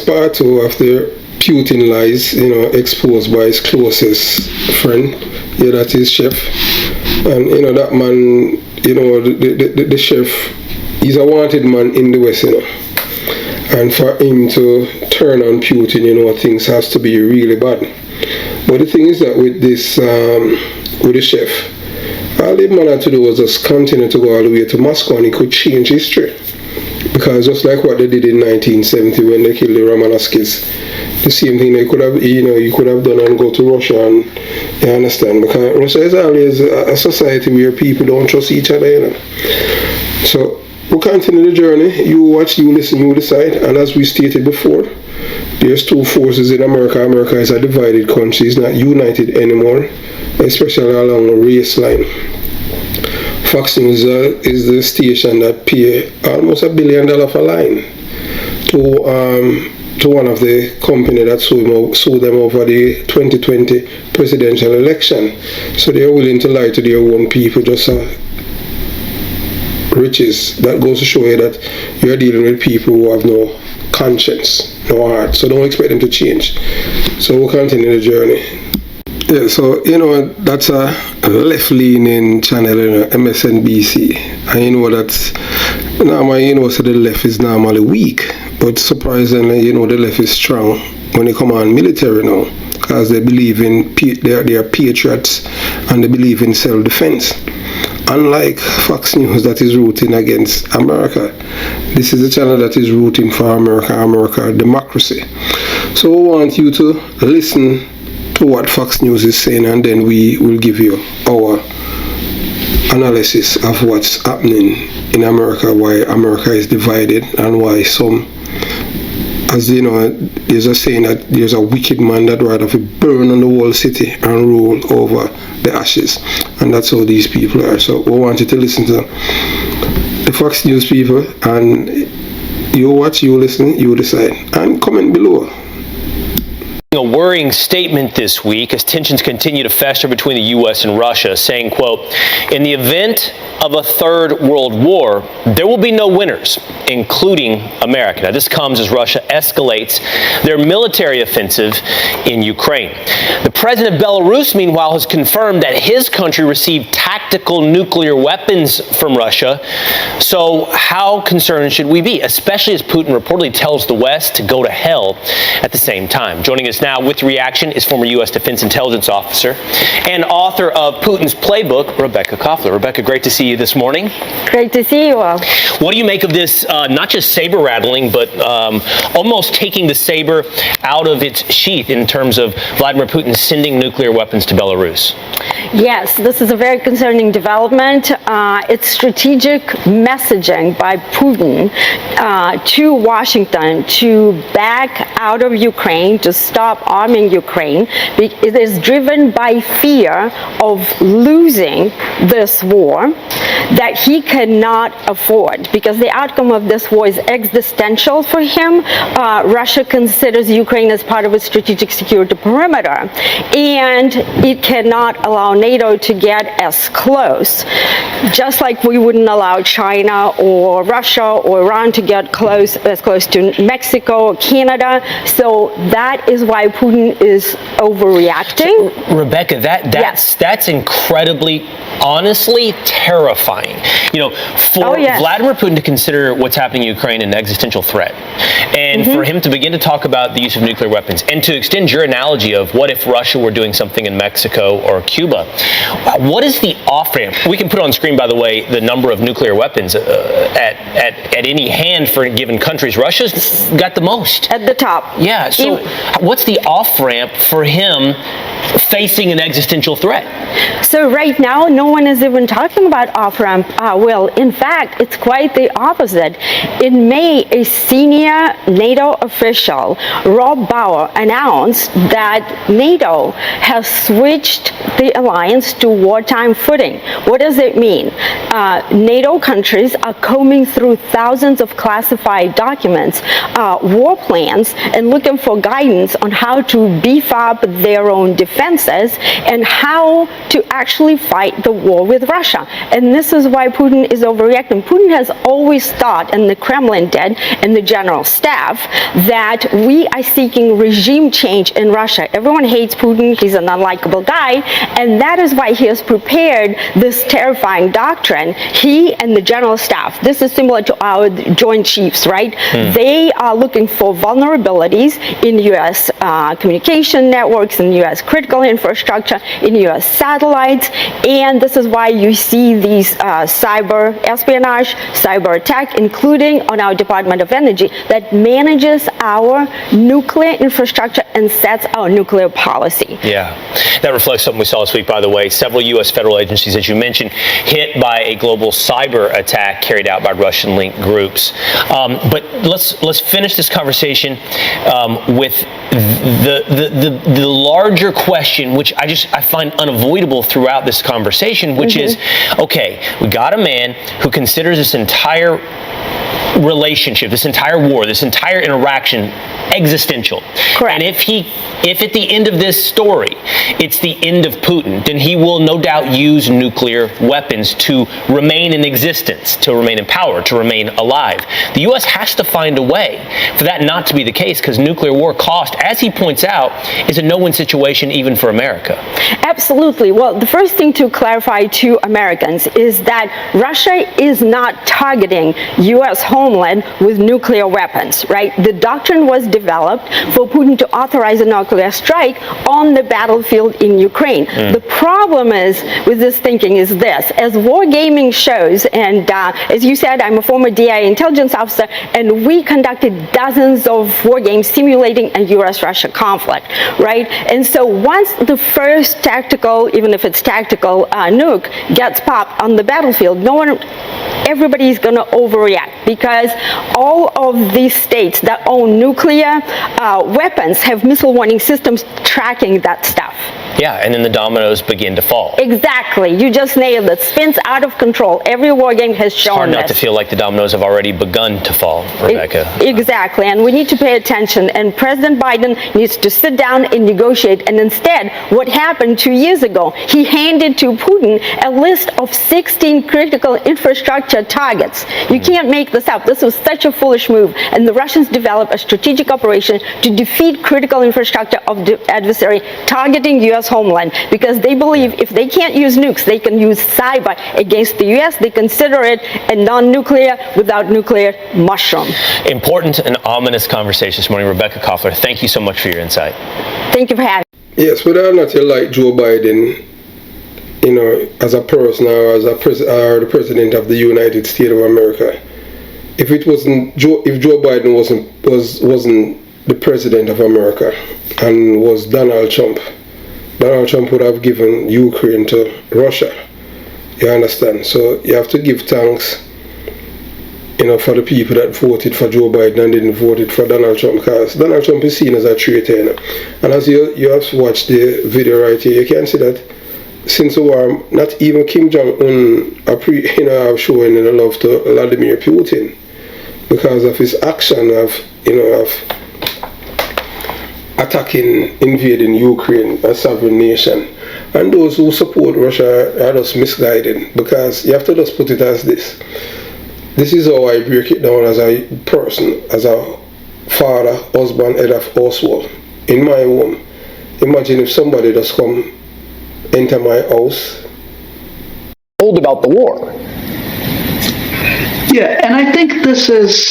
part two of the Putin lies, exposed by his closest friend. Yeah, that is chef. And, that man, the chef, he's a wanted man in the West, And for him to turn on Putin, things has to be really bad. But the thing is that with this, with the chef, all the man had to do was just continue to go all the way to Moscow, and he could change history. Because just like what they did in 1970 when they killed the Romanovskis, the same thing they could have, you could have done and go to Russia, and you understand, because Russia is always a society where people don't trust each other, So we'll continue the journey. You watch, you listen, you decide, and as we stated before, there's two forces in America. America is a divided country, it's not united anymore, especially along the race line. Fox News is the station that pay almost $1 billion for line to one of the company that sued them over the 2020 presidential election. So they are willing to lie to their own people just riches. That goes to show you that you are dealing with people who have no conscience, no heart. So don't expect them to change. So we'll continue the journey. Yeah, so that's a left-leaning channel, MSNBC, and that's normally, so the left is normally weak, but surprisingly, the left is strong when it comes on military now, because they believe in they are patriots and they believe in self-defense. Unlike Fox News that is rooting against America, this is a channel that is rooting for America democracy. So we want you to listen to what Fox News is saying, and then we will give you our analysis of what's happening in America, why America is divided, and why some, as there's a saying that there's a wicked man that rather burn on the whole city and rule over the ashes, and that's how these people are. So we want you to listen to the Fox News people, and you watch, you listen, you decide, and comment below. A worrying statement this week as tensions continue to fester between the U.S. and Russia, saying, quote, in the event of a third world war, there will be no winners, including America. Now, this comes as Russia escalates their military offensive in Ukraine. The president of Belarus, meanwhile, has confirmed that his country received tactical nuclear weapons from Russia. So how concerned should we be, especially as Putin reportedly tells the West to go to hell at the same time? Joining us now with reaction is former U.S. Defense Intelligence Officer and author of Putin's Playbook, Rebecca Koffler. Rebecca, great to see you this morning. Great to see you all. What do you make of this, not just saber rattling, but almost taking the saber out of its sheath in terms of Vladimir Putin sending nuclear weapons to Belarus? Yes, this is a very concerning development. It's strategic messaging by Putin to Washington to back out of Ukraine, to stop arming Ukraine. It is driven by fear of losing this war that he cannot afford, because the outcome of this war is existential for him. Russia considers Ukraine as part of its strategic security perimeter, and it cannot allow NATO to get as close, just like we wouldn't allow China or Russia or Iran to get as close to Mexico or Canada. So that is why Putin is overreacting. So, Rebecca, that's incredibly, honestly, terrifying. For Vladimir Putin to consider what's happening in Ukraine an existential threat, and for him to begin to talk about the use of nuclear weapons, and to extend your analogy of what if Russia were doing something in Mexico or Cuba. What is the off-ramp? We can put on screen, by the way, the number of nuclear weapons at any hand for given countries. Russia's got the most. At the top. Yeah, so what's the off-ramp for him facing an existential threat? So right now, no one is even talking about off-ramp. Well, in fact, it's quite the opposite. In May, a senior NATO official, Rob Bauer, announced that NATO has switched the alliance alliance to wartime footing. What does it mean? NATO countries are combing through thousands of classified documents, war plans, and looking for guidance on how to beef up their own defenses and how to actually fight the war with Russia. And this is why Putin is overreacting. Putin has always thought, and the Kremlin did, and the general staff, that we are seeking regime change in Russia. Everyone hates Putin. He's an unlikable guy, and that is why he has prepared this terrifying doctrine. He and the general staff, this is similar to our joint chiefs, right? They are looking for vulnerabilities in U.S. Communication networks, in U.S. critical infrastructure, in U.S. satellites, and this is why you see these cyber espionage, cyber attack, including on our Department of Energy, that manages our nuclear infrastructure and sets our nuclear policy. Yeah, that reflects something we saw this week, by the way. Several U.S. federal agencies, as you mentioned, hit by a global cyber attack carried out by Russian-linked groups. But let's finish this conversation with the larger question, which I find unavoidable throughout this conversation, which is, okay, we got a man who considers this entire relationship, this entire war, this entire interaction existential. Correct. And if at the end of this story it's the end of Putin, then he will no doubt use nuclear weapons to remain in existence, to remain in power, to remain alive. The U.S. has to find a way for that not to be the case, because nuclear war cost, as he points out, is a no-win situation even for America. Absolutely. Well, the first thing to clarify to Americans is that Russia is not targeting U.S. homeland with nuclear weapons, right? The doctrine was developed for Putin to authorize a nuclear strike on the battlefield in Ukraine. The problem is with this thinking is this: as war gaming shows, and as you said, I'm a former DI intelligence officer, and we conducted dozens of war games simulating a U.S.-Russia conflict, right? And so once the first tactical, even if it's tactical, nuke gets popped on the battlefield, everybody's going to overreact, because all of these states that own nuclear weapons have missile warning systems tracking that stuff. Yeah, and then the dominoes begin to fall. Exactly. You just nailed it. Spins out of control. Every war game has shown this. It's hard not to feel like the dominoes have already begun to fall, Rebecca. Exactly, and we need to pay attention, and President Biden needs to sit down and negotiate. And instead, what happened 2 years ago, he handed to Putin a list of 16 critical infrastructure targets. You can't make this up. This was such a foolish move, and the Russians developed a strategic operation to defeat critical infrastructure of the adversary targeting U.S. homeland, because they believe if they can't use nukes, they can use cyber against the U.S. They consider it a non-nuclear without nuclear mushroom. Important and ominous conversation this morning. Rebecca Koffler, thank you so much for your insight. Thank you for having me. Yes, whether or not you like Joe Biden, as a person or as the president of the United States of America, if Joe Biden wasn't the president of America and was Donald Trump would have given Ukraine to Russia. You understand? So you have to give thanks, for the people that voted for Joe Biden and didn't vote for Donald Trump, because Donald Trump is seen as a traitor. And as you have watched the video right here, you can see that since the war, not even Kim Jong-un are showing the love to Vladimir Putin because of his action of attacking, invading Ukraine, a sovereign nation. And those who support Russia are just misguided, because you have to just put it as this. This is how I break it down as a person, as a father, husband, head of household. In my home, imagine if somebody just enter my house. Told about the war. Yeah, and I think this is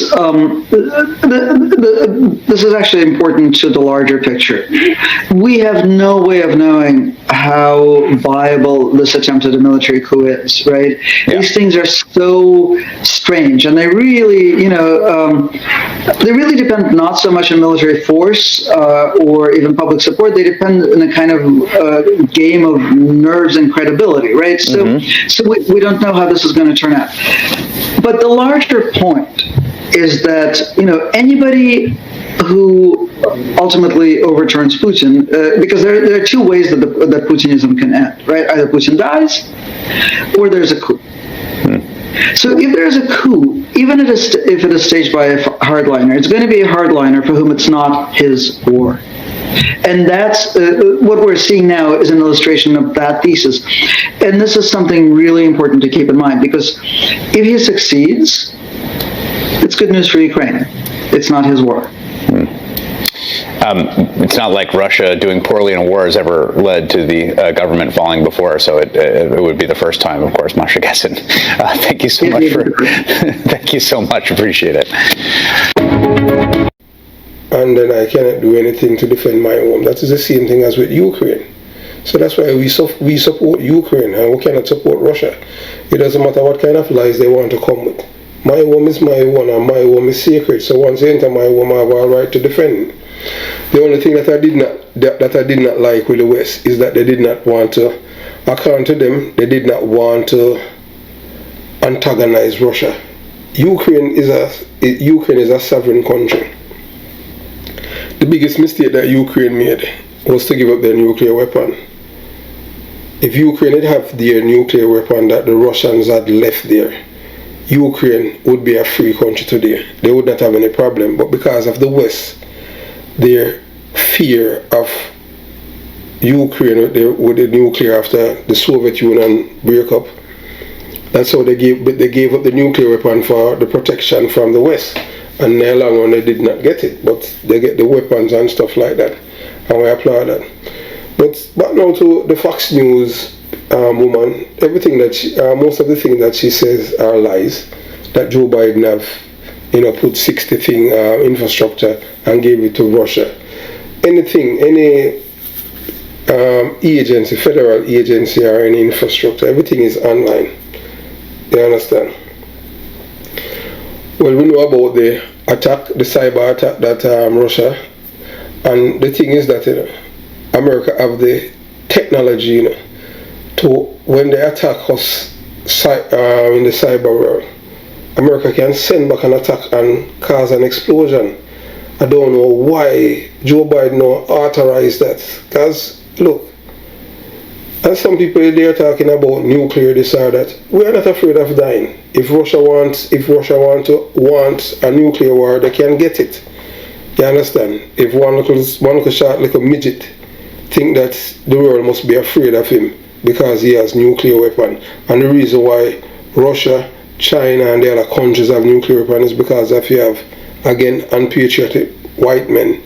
this is actually important to the larger picture. We have no way of knowing how viable this attempt at a military coup is, right? Yeah. These things are so strange, and they really, they really depend not so much on military force or even public support. They depend on a kind of game of nerves and credibility, right? So we don't know how this is going to turn out. But the larger point is that, anybody who ultimately overturns Putin, because there are two ways that that Putinism can end, right? Either Putin dies, or there's a coup. So if there's a coup, even if it is staged by a hardliner, it's going to be a hardliner for whom it's not his war. And that's what we're seeing now is an illustration of that thesis. And this is something really important to keep in mind, because if he succeeds, it's good news for Ukraine. It's not his war. It's not like Russia doing poorly in a war has ever led to the government falling before, so it would be the first time, of course, Masha Gessen. Thank you so much thank you so much. Appreciate it. And then I cannot do anything to defend my home. That is the same thing as with Ukraine. So that's why we support Ukraine, and we cannot support Russia. It doesn't matter what kind of lies they want to come with. My home is my one, and my home is sacred. So once they enter my home, I have a right to defend. The only thing that I did not like with the West is that they did not want to, according to them, they did not want to antagonize Russia. Ukraine is a sovereign country. The biggest mistake that Ukraine made was to give up their nuclear weapon. If Ukraine had have their nuclear weapon that the Russians had left there, Ukraine would be a free country today. They would not have any problem. But because of the West, their fear of Ukraine with the nuclear after the Soviet Union breakup, that's how they gave up the nuclear weapon for the protection from the West. And in the long run, they did not get it, but they get the weapons and stuff like that, and we applaud that. But now to the Fox News woman, everything that most of the things that she says are lies. That Joe Biden have, put 60 thing infrastructure and gave it to Russia. Any agency, federal agency or any infrastructure, everything is online. You understand? Well, we know about the attack, the cyber attack that Russia, and the thing is that America have the technology, to when they attack us in the cyber world, America can send back an attack and cause an explosion. I don't know why Joe Biden authorized that. Because look, as some people they are talking about nuclear this or that, we are not afraid of dying. If Russia wants a nuclear war, they can get it. You understand? If one little short little midget think that the world must be afraid of him because he has nuclear weapon, and the reason why Russia, China, and the other countries have nuclear weapon is because if you have, again, unpatriotic white men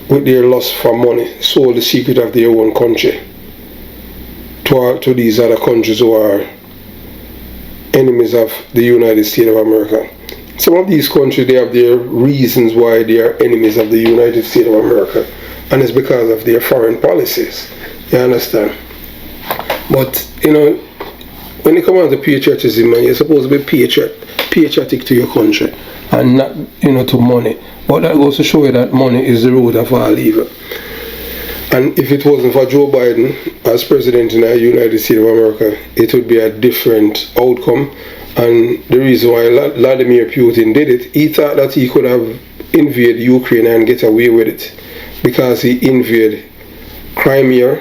with their lust for money sold the secret of their own country to these other countries who are enemies of the United States of America. Some of these countries, they have their reasons why they are enemies of the United States of America, and it's because of their foreign policies. You understand? But when it comes to patriotism, you're supposed to be patriotic to your country and not to money. But that goes to show you that money is the root of all evil. And if it wasn't for Joe Biden as president in the United States of America, it would be a different outcome. And the reason why Vladimir Putin did it, he thought that he could have invaded Ukraine and get away with it, because he invaded Crimea.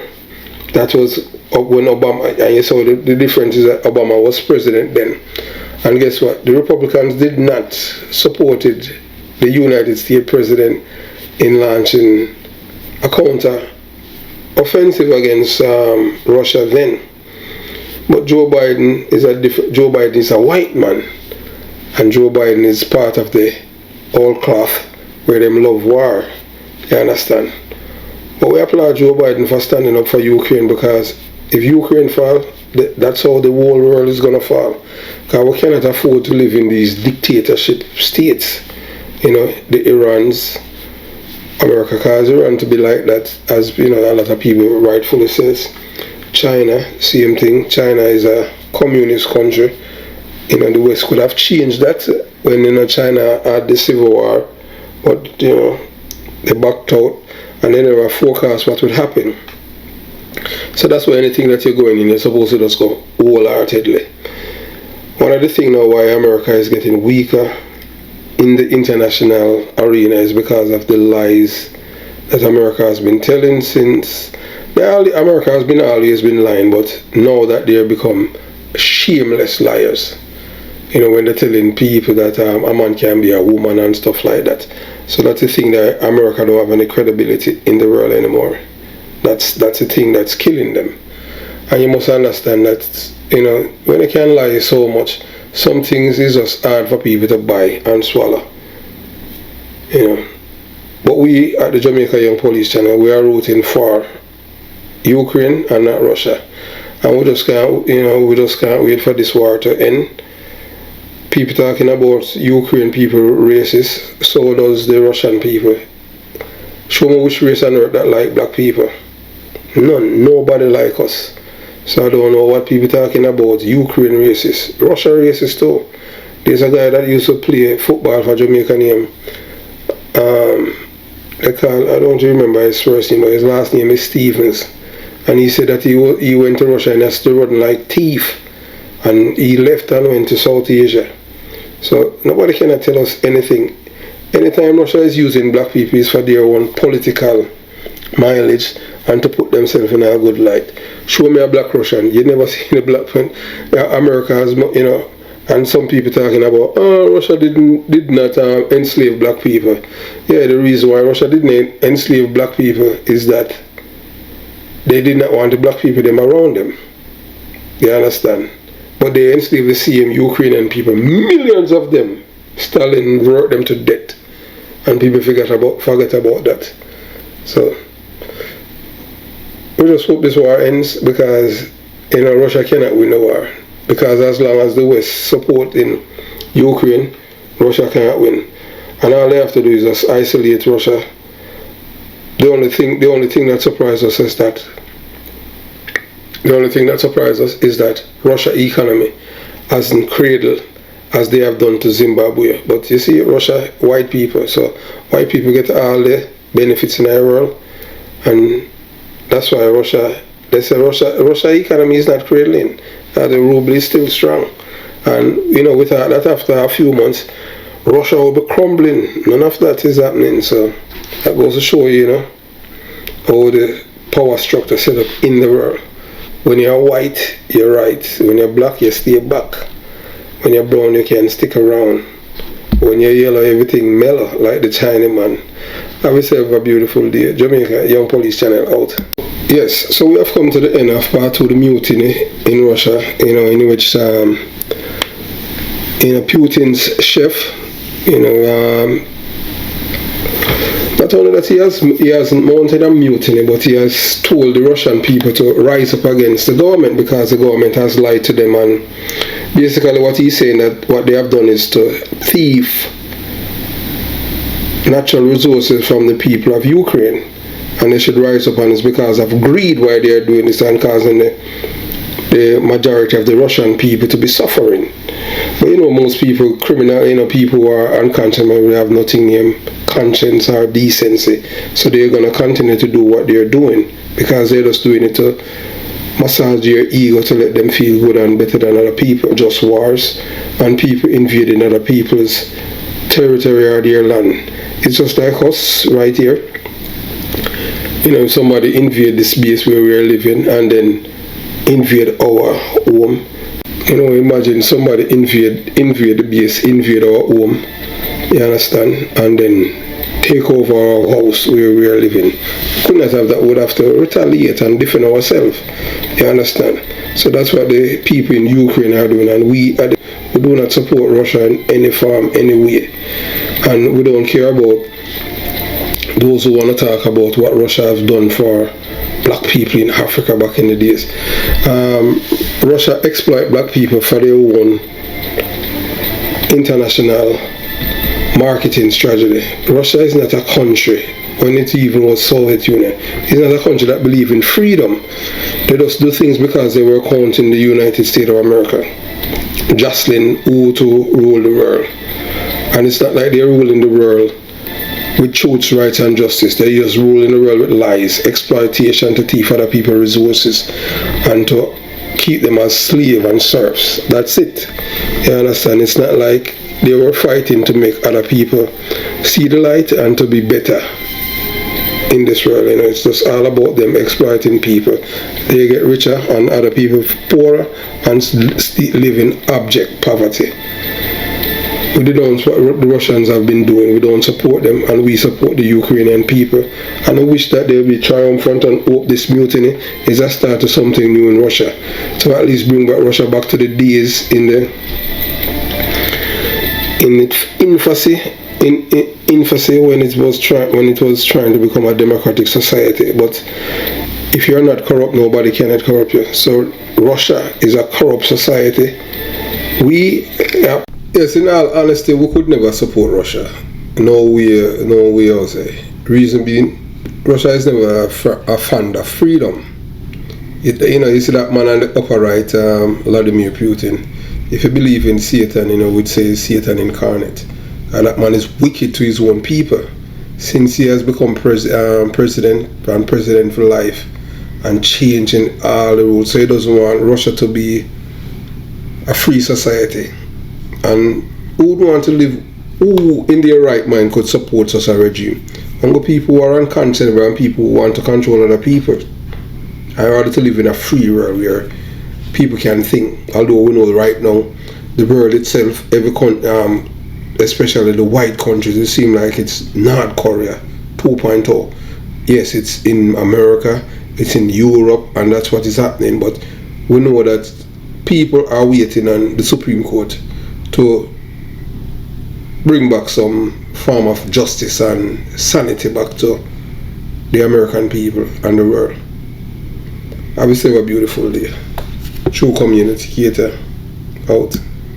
That was when Obama, and you saw the difference is that Obama was president then. And guess what? The Republicans did not supported the United States president in launching a counter offensive against Russia then. But Joe Biden is a white man, and Joe Biden is part of the old cloth where them love war. You understand? But we applaud Joe Biden for standing up for Ukraine, because if Ukraine falls, that's how the whole world is going to fall. Because we cannot afford to live in these dictatorship states. The Irans, America, because Iran to be like that, as a lot of people rightfully says. China, same thing. China is a communist country. The West could have changed that when China had the civil war, but they backed out and they never forecast what would happen. So that's why anything that you're going in, you're supposed to just go wholeheartedly. One of the things now why America is getting weaker in the international arena is because of the lies that America has been telling since. America has been always been lying, but now that they have become shameless liars. You know, when they're telling people that a man can be a woman and stuff like that. So that's the thing, that America don't have any credibility in the world anymore. That's the thing that's killing them. And you must understand that, you know, when they can lie so much, some things is just hard for people to buy and swallow. You know. But we at the Jamaica Young Police Channel, we are rooting for Ukraine and not Russia. And we just can't wait for this war to end. People talking about Ukraine people racist, so does the Russian people. Show me which race on earth that like black people. None. Nobody like us. So I don't know what people talking about. Ukraine racist. Russia racist too. There's a guy that used to play football for Jamaica name. I don't remember his first name, but his last name is Stevens. And he said that he went to Russia and has to run like thief. And he left and went to South Asia. So nobody cannot tell us anything. Anytime Russia is using black people, it's for their own political mileage and to put themselves in a good light. Show me a black Russian. You never seen a black man. America has, you know, and some people talking about, Russia did not enslave black people. Yeah, the reason why Russia didn't enslave black people is that they did not want the black people them around them. You understand? But they enslaved the same Ukrainian people, millions of them. Stalin wrote them to death, and people forget about that. So we just hope this war ends, because, you know, Russia cannot win the war. Because as long as the West supporting Ukraine, Russia cannot win. And all they have to do is just isolate Russia. The only thing that surprised us is that Russia economy hasn't cradled as they have done to Zimbabwe. But you see, Russia, white people, so white people get all the benefits in our world, and that's why Russia economy is not cradling. The ruble is still strong, and you know, without that, after a few months, Russia will be crumbling. None of that is happening. So that goes to show you, you know, how the power structure set up in the world. When you're white, you're right. When you're black, you stay back. When you're brown, you can stick around. When you're yellow, everything mellow, like the Chinaman. Have yourself a beautiful day. Jamaica Young Police Channel out. Yes, so we have come to the end of part 2 of the mutiny in Russia, you know, in which Putin's chef, you know, not only that he hasn't mounted a mutiny, but he has told the Russian people to rise up against the government, because the government has lied to them. And basically what he's saying, that what they have done is to thief natural resources from the people of Ukraine, and they should rise up, and it's because of greed why they are doing this and causing the majority of the Russian people to be suffering. But you know, most people, criminal, you know, people who are unconscionable, have nothing named conscience or decency, so they're going to continue to do what they're doing, because they're just doing it to massage their ego, to let them feel good and better than other people. Just wars and people invading other people's territory or their land. It's just like us right here. You know, somebody invade the space where we are living and then invade our home. You know, imagine somebody invade the base, invade our home, you understand, and then take over our house where we are living. Could not have that. Would have to retaliate and defend ourselves, you understand. So that's what the people in Ukraine are doing, and we do not support Russia in any form, any way, and we don't care about those who want to talk about what Russia has done for black people in Africa back in the days. Russia exploit black people for their own international marketing strategy. Russia is not a country, when it even was Soviet Union, it's not a country that believe in freedom. They just do things because they were counting the United States of America, jostling who to rule the world. And it's not like they're ruling the world with truth, rights, and justice. They just ruling the world with lies, exploitation, to thief other people's resources, and to keep them as slaves and serfs. That's it. You understand? It's not like they were fighting to make other people see the light and to be better in this world. You know, it's just all about them exploiting people. They get richer and other people poorer and live in abject poverty. We denounce what the Russians have been doing. We don't support them, and we support the Ukrainian people. And I wish that they'll be triumphant and hope this mutiny is a start to something new in Russia. To at least bring back Russia back to the days in its infancy when it was trying to become a democratic society. But if you're not corrupt, nobody cannot corrupt you. So Russia is a corrupt society. Yes, in all honesty, we could never support Russia. No way, I'll say. Reason being, Russia is never a fan of freedom. You see that man on the upper right, Vladimir Putin. If you believe in Satan, we'd say Satan incarnate. And that man is wicked to his own people. Since he has become president for life and changing all the rules. So he doesn't want Russia to be a free society. And who would want to live, who in their right mind could support such a regime? Only people who are unconscious and people who want to control other people. I rather to live in a free world where people can think. Although we know right now, the world itself, especially the white countries, it seems like it's North Korea 2.0. Yes, it's in America, it's in Europe, and that's what is happening. But we know that people are waiting on the Supreme Court to bring back some form of justice and sanity back to the American people and the world. Have yourself a beautiful day. True Community Theater out.